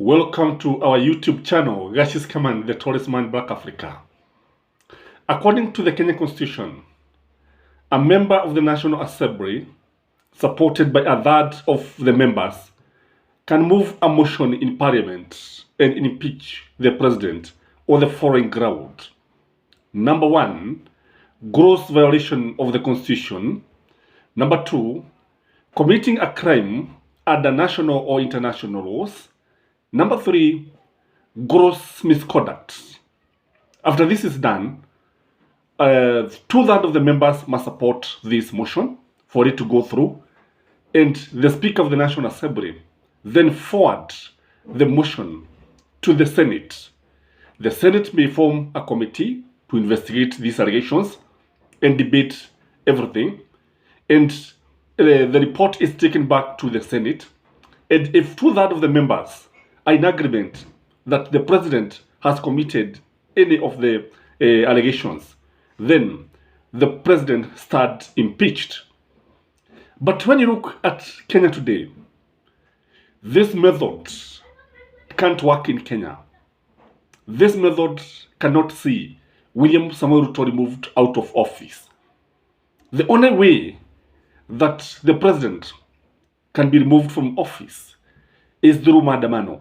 Welcome to our YouTube channel, Skyman, the tallest man in Black Africa. According to the Kenyan Constitution, a member of the National Assembly, supported by a third of the members, can move a motion in Parliament and impeach the President on the following ground. Number 1, gross violation of the Constitution. Number 2, committing a crime under national or international laws. Number 3, gross misconduct. After this is done, 2/3 of the members must support this motion for it to go through, and the Speaker of the National Assembly then forward the motion to the Senate. The Senate may form a committee to investigate these allegations and debate everything, and the report is taken back to the Senate, and if 2/3 of the members are in agreement that the President has committed any of the allegations, then the President starts impeached. But when you look at Kenya today, this method can't work in Kenya. This method cannot see William Samoei Ruto removed out of office. The only way that the President can be removed from office is through maandamano.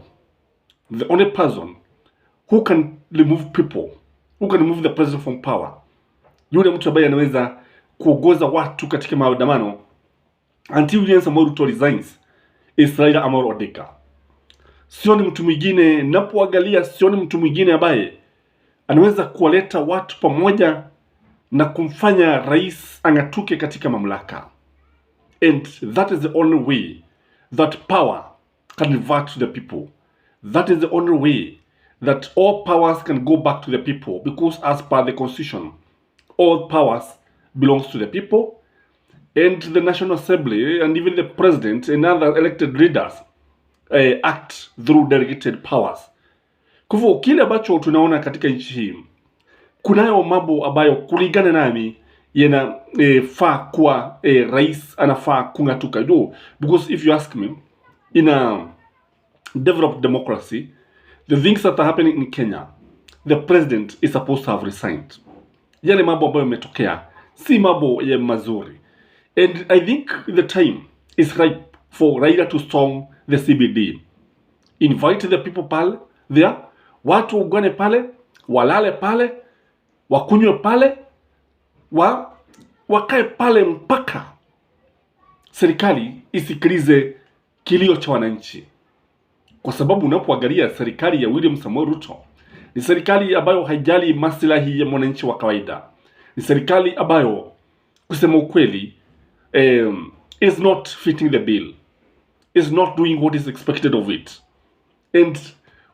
The only person who can remove people, who can remove the president from power, yule mtu ambaye anaweza kuongoza watu katika maandamano until William Samoei Ruto resigns, is Raila Amolo Odinga. Sioni mtu mwingine, napoangalia sioni mtu mwingine ambaye anaweza kuwaleta watu pamoja na kumfanya rais angatuke katika mamlaka. And that is the only way that power can revert to the people. That is the only way that all powers can go back to the people, because as per the Constitution, all powers belongs to the people, and the National Assembly and even the President and other elected leaders act through delegated powers. Kwa hivyo kile ambacho tunaona katika nchi hii, kunayo mambo ambayo kulingana nami faa kuwa rais anafaa kungatuka. Because if you ask me, in a developed democracy, the things that are happening in Kenya, the president is supposed to have resigned. Yale mambo ambayo yametokea si mambo ya mazuri, and I think the time is ripe for Raila to storm the CBD, invite the people pale there, watu ugane pale, walale pale, wakunywe pale, wakae pale mpaka serikali isikilize kilio cha wananchi. Kwa sababu unapoangalia serikali ya William Samoei Ruto ni serikali ambayo haijali maslahi ya mwananchi wa kawaida. Ni serikali ambayo kusema ukweli is not fitting the bill, is not doing what is expected of it. And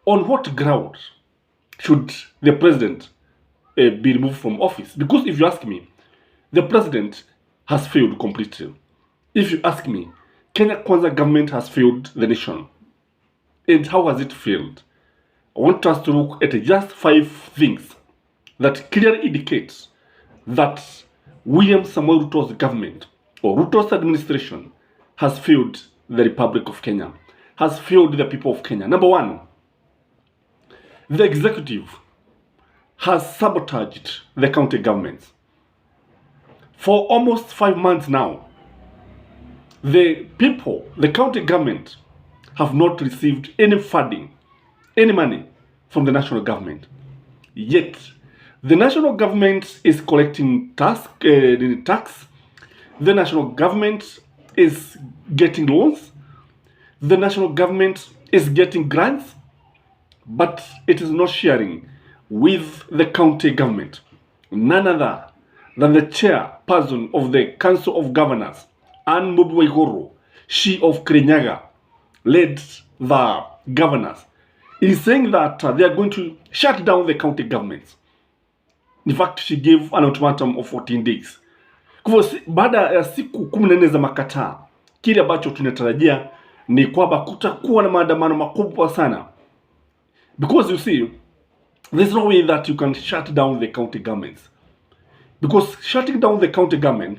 on what ground should the president be removed from office? Because if you ask me, the president has failed completely. If you ask me, Kenya Kwanza government has failed the nation. And how has it failed? I want us to look at just 5 things that clearly indicates that William Samoei Ruto's government or Ruto's administration has failed the Republic of Kenya, has failed the people of Kenya. Number 1, the executive has sabotaged the county governments. For almost 5 months now, the people, the county government, have not received any funding, any money from the national government. Yet, the national government is collecting tax. The national government is getting loans. The national government is getting grants, but it is not sharing with the county government. None other than the chairperson of the Council of Governors, Anne Mbubu, she of KENYAN, led the governors, is saying that they are going to shut down the county governments. In fact, she gave an ultimatum of 14 days. Kwa baada ya siku 14 za makataa, kile ambacho tunatarajia ni kwamba kutakuwa na maandamano makubwa sana. Because you see, there's no way that you can shut down the county governments. Because shutting down the county government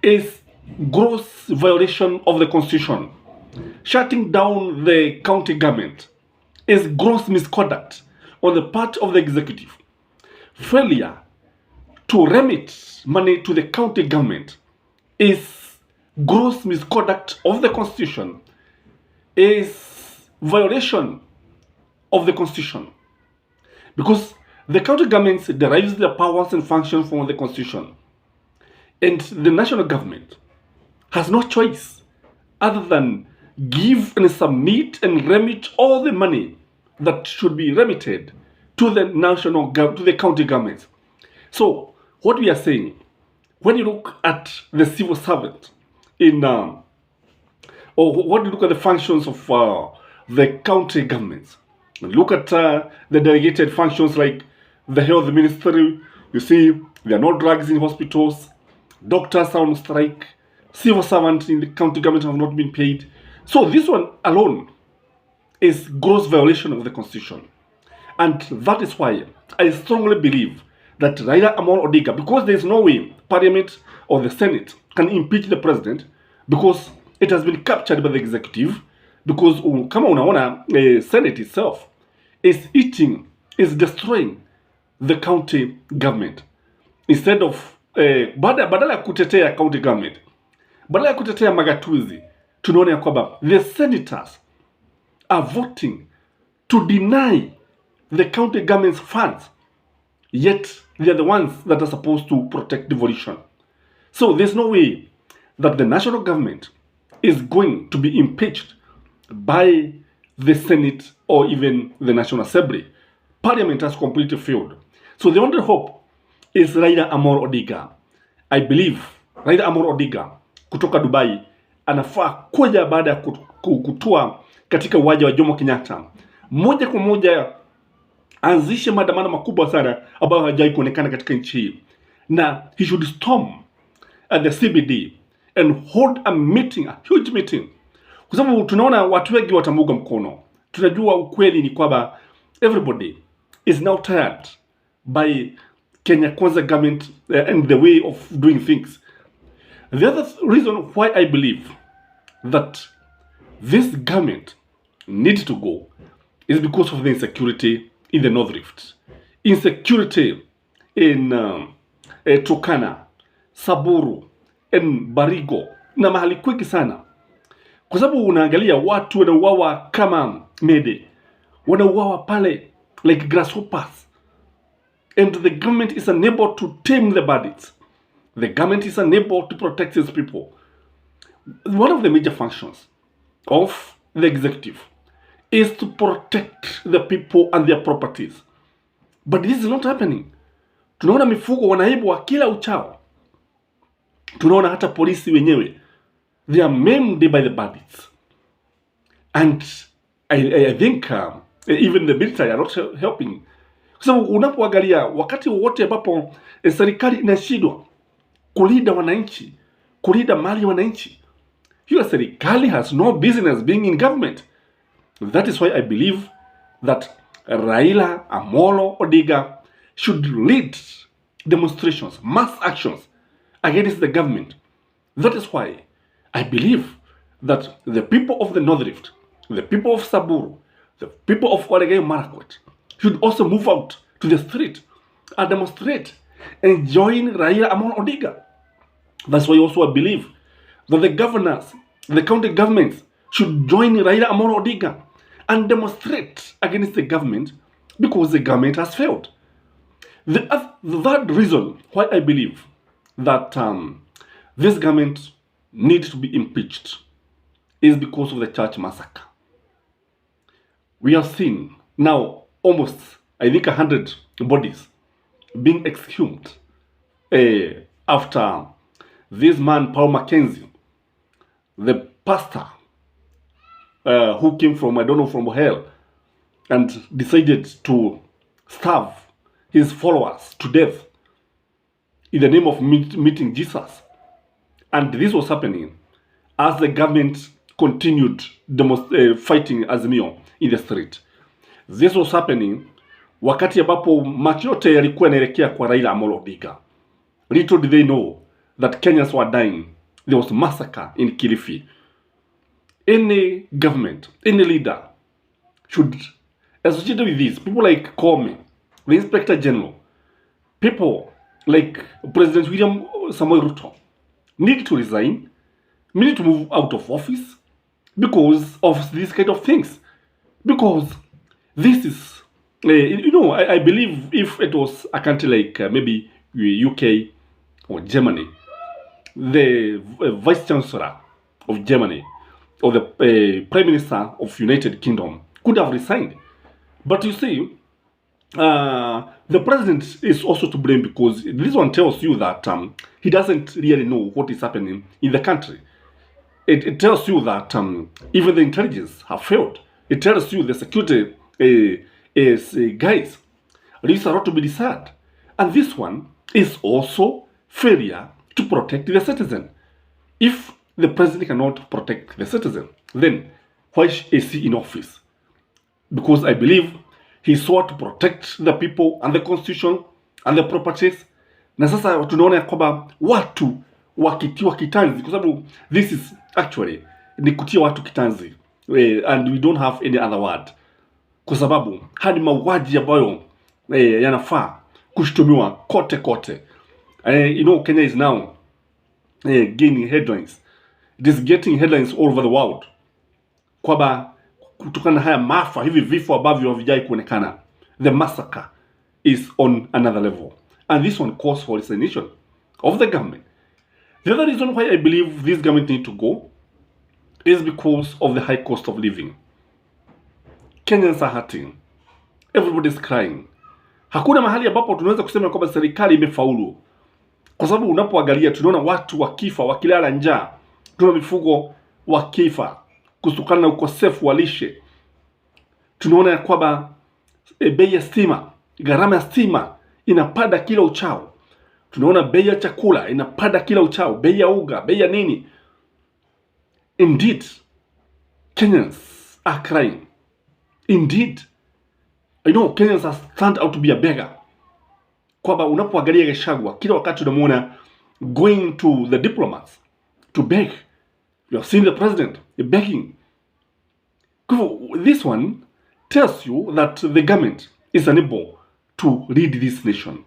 is gross violation of the Constitution. Shutting down the county government is gross misconduct on the part of the executive. Failure to remit money to the county government is gross misconduct of the constitution, is violation of the constitution, because the county government derives their powers and functions from the constitution, and the national government has no choice other than give and submit and remit all the money that should be remitted to the county governments. So what we are saying, when you look at the civil servant or when you look at the functions of the county governments, look at the delegated functions like the health ministry. You see, there are no drugs in hospitals, doctors are on strike, civil servants in the county government have not been paid. So this one alone is gross violation of the constitution. And that is why I strongly believe that Raila Amolo Odinga, because there is no way Parliament or the Senate can impeach the president, because it has been captured by the executive, because kama unaona Senate itself is destroying the county government. Instead of badala ya kutetea county government, badala ya kutetea magatuzi, tunaona ya kwamba the senators are voting to deny the county government's funds, yet they are the ones that are supposed to protect devolution. So there's no way that the national government is going to be impeached by the Senate or even the National Assembly. Parliament has completely failed. So the only hope is Raila Amolo Odinga. I believe Raila Amolo Odinga kutoka Dubai anafaa kuja baada ya kutua katika uwanja wa Jomo Kenyatta, moja kwa moja anzishe maandamano makubwa sana ambayo hajai kuonekana katika nchi hii, na he should storm at the CBD and hold a meeting, a huge meeting, kwa sababu tunaona watu wengi watamuunga mkono. Tunajua ukweli ni kwamba everybody is now tired by Kenya Kwanza government and the way of doing things. The other reason why I believe that this government needs to go is because of the insecurity in the North Rift. Insecurity in Turkana, Saburu, and Barigo na mahali kwingi sana. Kwa sababu unaangalia watu wanauawa kama mede, wanauawa pale like grasshoppers, and the government is unable to tame the bandits. The government is unable to protect its people. One of the major functions of the executive is to protect the people and their properties. But this is not happening. Tunaona mifugo wanaibwa kila uchao. Tunaona hata polisi wenyewe, they are maimed by the bandits. And I think even the military are not helping. Kwa sababu unapoangalia wakati wote ambapo serikali inashindwa kulinda wananchi, kulinda mali ya wananchi, hiyo serikali has no business being in government. That is why I believe that Raila Amolo Odinga should lead demonstrations, mass actions against the government. That is why I believe that the people of the North Rift, the people of Saburu, the people of Oregon Marakwet should also move out to the street and demonstrate and join Raila Amolo Odinga. That's why also I believe that the governors, the county governments should join Raila Amolo Odinga and demonstrate against the government, because the government has failed. The third reason why I believe that this government needs to be impeached is because of the church massacre. We have seen now almost, I think, 100 bodies being exhumed after this man, Paul Mackenzie, the pastor who came from, I don't know, from hell, and decided to starve his followers to death in the name of meeting Jesus. And this was happening as the government continued fighting Azimio in the street. This was happening wakati ambapo macho yote yalikuwa yanaelekea kwa Raila Amolo Odinga. Little did they know that Kenyans were dying. There was a massacre in Kilifi. Any government, any leader should associated with this, people like Comey, the Inspector General, people like President William Samoei Ruto need to resign, need to move out of office because of these kind of things. Because this is, I believe if it was a country like maybe UK or Germany, the Vice Chancellor of Germany or the Prime Minister of United Kingdom could have resigned. But you see, the president is also to blame because this one tells you that he doesn't really know what is happening in the country. It tells you that even the intelligence have failed. It tells you the security guys, there is a lot to be desired. And this one is also failure to protect the citizen. If the president cannot protect the citizen, then why is he in office? Because I believe he sought to protect the people and the constitution and the properties. Na sasa tunaona kwamba watu wakitiwa kitanzi, kwa sababu this is actually ni kutia watu kitanzi, and we don't have any other word, kwa sababu hadi mauaji ambayo yanafaa kushtumiwa kote kote. Kenya is now gaining headlines. It is getting headlines all over the world kwamba kutokana na haya maafa, hivi vifo ambavyo havijai kuonekana, the massacre is on another level, and this one calls for resignation of the government. The other reason why I believe this government need to go is because of the high cost of living. Kenyans are hurting. Everybody is crying. Hakuna mahali ambapo tunaweza kusema kwamba serikali imefaulu, kwa sababu unapoangalia tunaona watu wakifa, wakilala njaa, tuna mifugo wakifa kutokana na ukosefu wa lishe. Tunaona ya kwamba bei ya stima, gharama ya stima inapanda kila uchao. Tunaona bei ya chakula inapanda kila uchao, bei ya unga, bei ya nini. Indeed, Kenyans are crying. Indeed, Kenyans are stand out to be a beggar. Kwamba unapoangalia Gachagua, kila wakati unamuona going to the diplomats to beg. You have seen the president begging. This one tells you that the government is unable to lead this nation,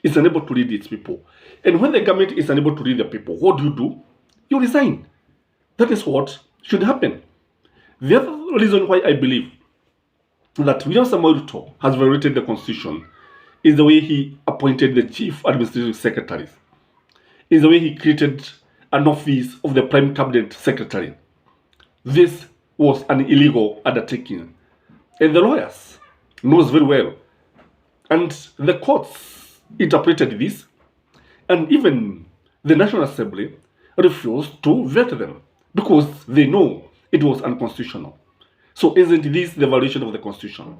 is unable to lead its people. And when the government is unable to lead the people, what do? You resign. That is what should happen. The other reason why I believe that William Samoei Ruto has violated the constitution is the way he appointed the chief administrative secretaries, is the way he created an office of the prime cabinet secretary. This was an illegal undertaking, and the lawyers knows very well, and the courts interpreted this, and even the National Assembly refused to vet them because they know it was unconstitutional. So isn't this the violation of the constitution?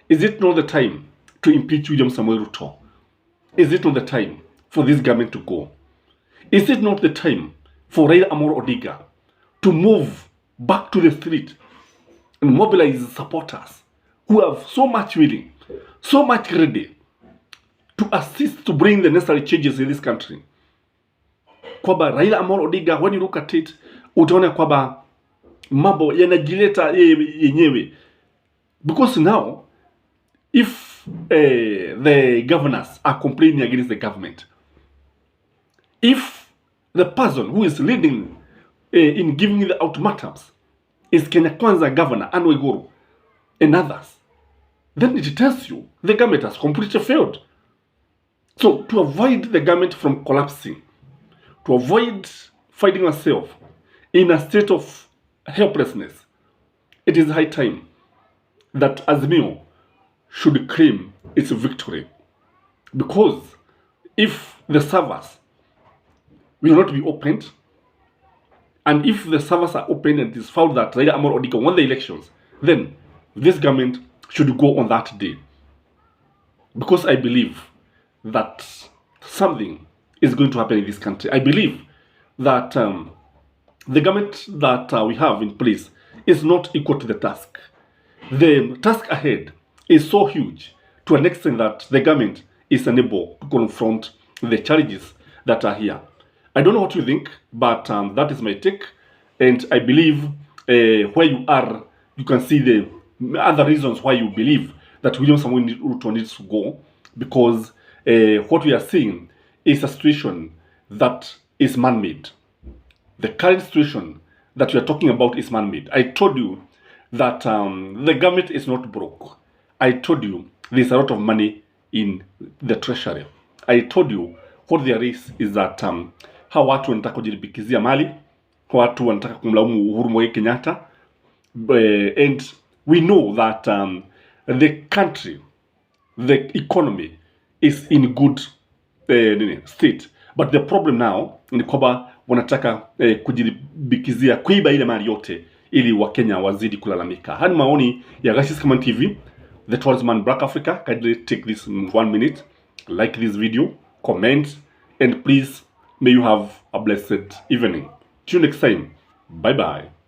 Is it not the time to impeach William Samoei Ruto? Is it not the time for this government to go? Is it not the time for Raila Odinga to move back to the street and mobilize supporters who have so much willing, so much ready to assist to bring the necessary changes in this country? Kwamba Raila Odinga, when you look at it, utaona kwamba mambo yanajileta yenyewe. Because now, if the governors are complaining against the government, if the person who is leading in giving the ultimatums is Kenya Kwanza Governor Anne Waiguru and others, then it tells you the government has completely failed. So to avoid the government from collapsing, to avoid finding ourselves in a state of helplessness, it is high time that Azimio should claim its victory. Because if the servers will not be opened, and if the servers are opened and it is found that Raila Odinga won the elections, then this government should go on that day. Because I believe that something is going to happen in this country. I believe that the government that we have in place is not equal to the task. The task ahead is so huge to an extent that the government is unable to confront the challenges that are here. I don't know what you think, but that is my take. And I believe where you are, you can see other reasons why you believe that William Samoei Ruto needs to go, because what we are seeing is a situation that is man-made. The current situation that we are talking about is man-made. I told you that the government is not broke. I told you there's a lot of money in the treasury. I told you what there is that hawa watu wanataka kujilibikizia mali, watu wanataka kumlaumu Uhuru Muigai Kenyatta, and we know that the country, the economy is in good state, but the problem now ni kwamba wanataka kujilibikizia, kuiba ile mali yote ili Wakenya wazidi kulalamika. Hadi maoni ya Gachie Skyman TV, the tallest man Black Africa. Kindly take this 1 minute, like this video, comment, and please may you have a blessed evening. Till next time, bye bye.